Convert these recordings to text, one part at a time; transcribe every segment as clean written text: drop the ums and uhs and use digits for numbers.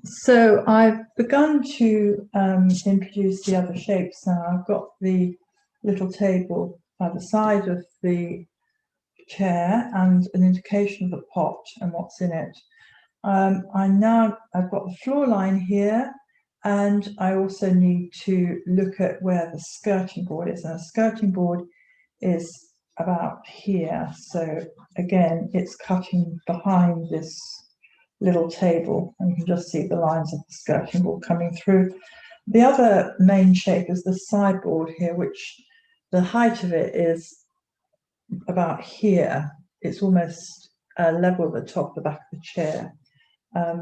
So I've begun to introduce the other shapes now. I've got the little table by the side of the chair and an indication of the pot and what's in it. I've got the floor line here, and I also need to look at where the skirting board is. And the skirting board is about here. So again, it's cutting behind this little table, and you can just see the lines of the skirting board coming through. The other main shape is the sideboard here, which the height of it is about here. It's almost level with the top of the back of the chair.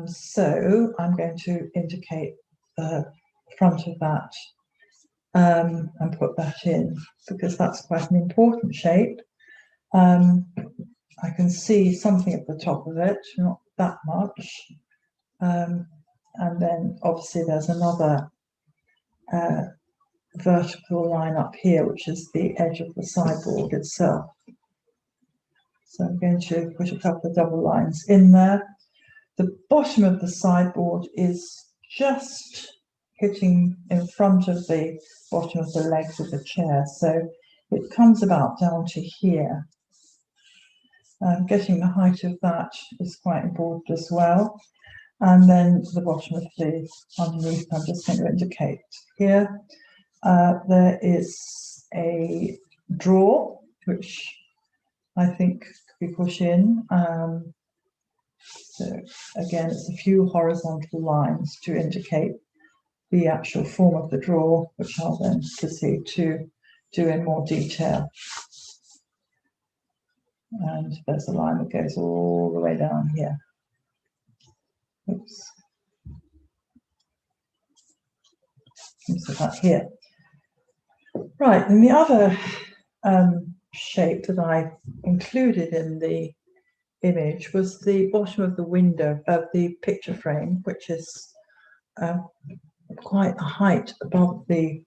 So I'm going to indicate the front of that and put that in, because that's quite an important shape. I can see something at the top of it, not that much. And then obviously there's another vertical line up here, which is the edge of the sideboard itself. So I'm going to put a couple of double lines in there. The bottom of the sideboard is just hitting in front of the bottom of the legs of the chair. So it comes about down to here. Getting the height of that is quite important as well. And then the bottom of the underneath, I'm just going to indicate here. There is a drawer, which I think could be put in. So again, it's a few horizontal lines to indicate the actual form of the drawer, which I'll then proceed to do in more detail. And there's a line that goes all the way down here. Oops. So that here. Right, and the other shape that I included in the image was the bottom of the window of the picture frame, which is quite a height above the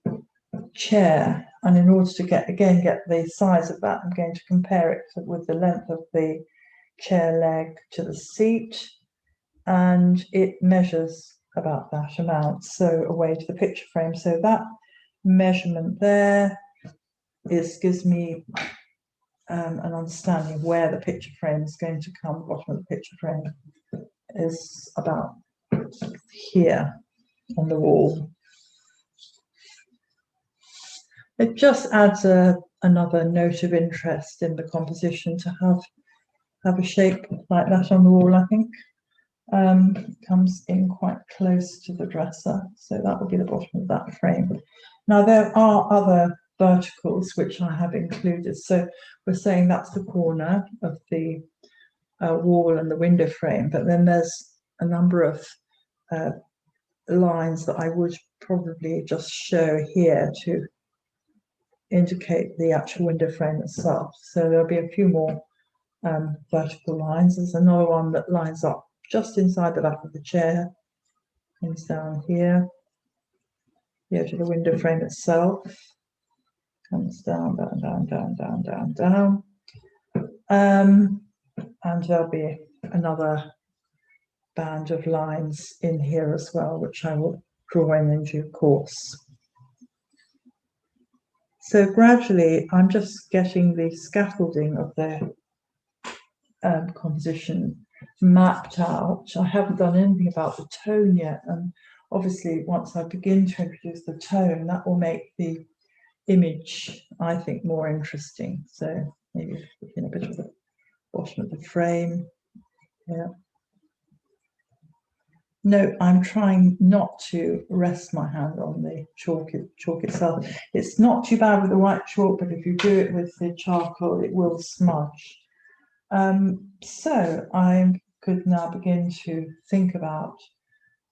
chair. And in order to get the size of that, I'm going to compare it with the length of the chair leg to the seat, and it measures about that amount, so away to the picture frame. So that measurement there gives me an understanding of where the picture frame is going to come. The bottom of the picture frame is about here on the wall. It just adds another note of interest in the composition to have a shape like that on the wall, I think. Comes in quite close to the dresser, so that will be the bottom of that frame. Now there are other verticals which I have included, so we're saying that's the corner of the wall and the window frame, but then there's a number of lines that I would probably just show here to indicate the actual window frame itself. So there'll be a few more vertical lines. There's another one that lines up just inside the back of the chair, comes down here to the window frame itself, comes down, down. And there'll be another band of lines in here as well, which I will draw in due course. So gradually, I'm just getting the scaffolding of the composition mapped out. I haven't done anything about the tone yet, and obviously once I begin to introduce the tone, that will make the image, I think, more interesting. So maybe in a bit of the bottom of the frame. Yeah. No, I'm trying not to rest my hand on the chalk itself. It's not too bad with the white chalk, but if you do it with the charcoal, it will smudge. So I could now begin to think about,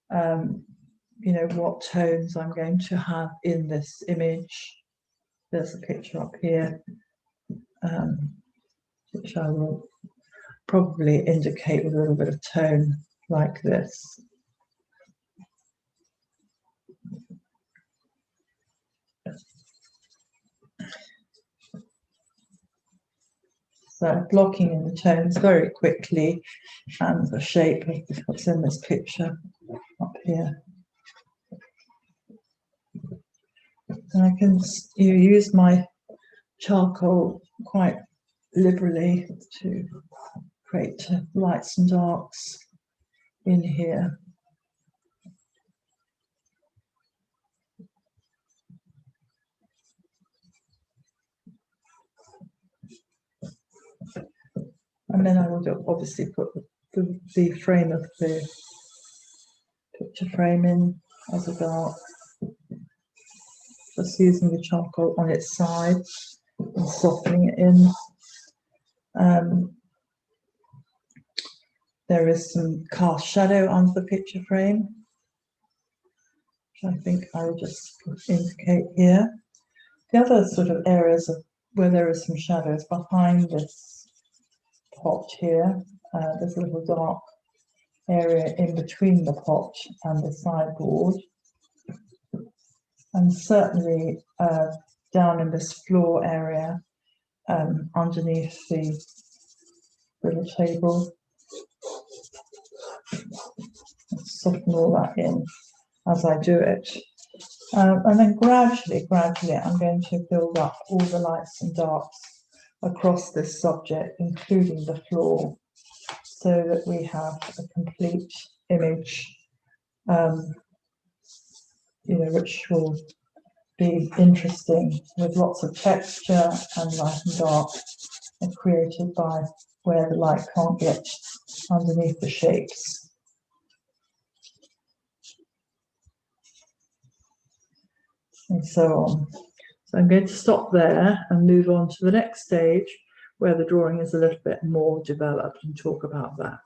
what tones I'm going to have in this image. There's a picture up here, which I will probably indicate with a little bit of tone like this. So blocking in the tones very quickly, and the shape of what's in this picture up here. And I can use my charcoal quite liberally to create lights and darks in here. And then I will obviously put the frame of the picture frame in as a dark, just using the charcoal on its side and softening it in. There is some cast shadow under the picture frame, which I think I will just indicate here. The other sort of areas where there is some shadows behind this pot here, there's a little dark area in between the pot and the sideboard, and certainly down in this floor area underneath the little table. Soften all that in as I do it, and then gradually I'm going to build up all the lights and darks across this subject, including the floor, so that we have a complete image, which will be interesting, with lots of texture and light and dark, and created by where the light can't get underneath the shapes. And so on. So I'm going to stop there and move on to the next stage, where the drawing is a little bit more developed, and talk about that.